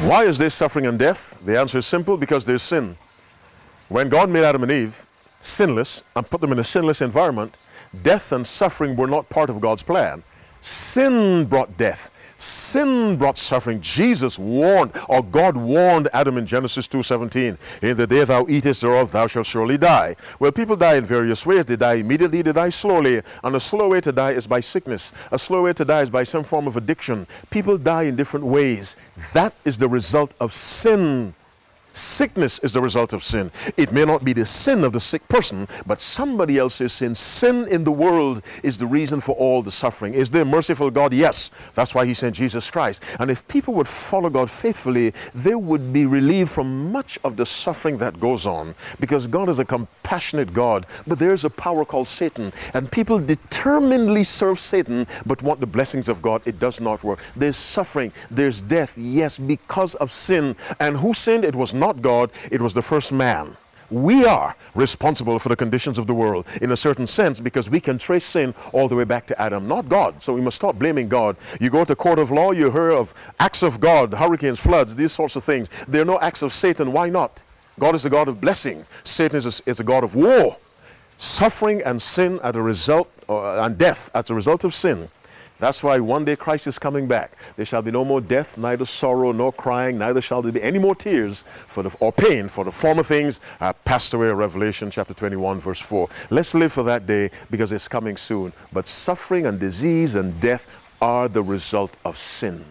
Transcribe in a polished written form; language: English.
Why is there suffering and death? The answer is simple: because there's sin. When God made Adam and Eve sinless and put them in a sinless environment, death and suffering were not part of God's plan. Sin brought death. Sin brought suffering. Jesus warned, or God warned Adam in Genesis 2:17, in the day thou eatest thereof, thou shalt surely die. Well, people die in various ways. They die immediately, they die slowly. And a slow way to die is by sickness. A slow way to die is by some form of addiction. People die in different ways. That is the result of sin. Sickness is the result of sin. It may not be the sin of the sick person, but somebody else's sin. Sin in the world is the reason for all the suffering. Is there a merciful God? Yes. That's why he sent Jesus Christ. And if people would follow God faithfully, they would be relieved from much of the suffering that goes on, because God is a compassionate God. But there's a power called Satan, and people determinedly serve Satan but want the blessings of God. It does not work. There's suffering, there's death, yes, because of sin. And who sinned? It was not God, it was the first man. We are responsible for the conditions of the world in a certain sense, because we can trace sin all the way back to Adam, not God. So we must stop blaming God. You go to court of law, you hear of acts of God, hurricanes, floods, these sorts of things. There are no acts of Satan. Why not? God is a God of blessing. Satan is a God of war. Suffering and sin as a result, and death as a result of sin. That's why one day Christ is coming back. There shall be no more death, neither sorrow, nor crying, neither shall there be any more tears or pain, for the former things are passed away. Revelation chapter 21 verse 4. Let's live for that day, because it's coming soon. But suffering and disease and death are the result of sin.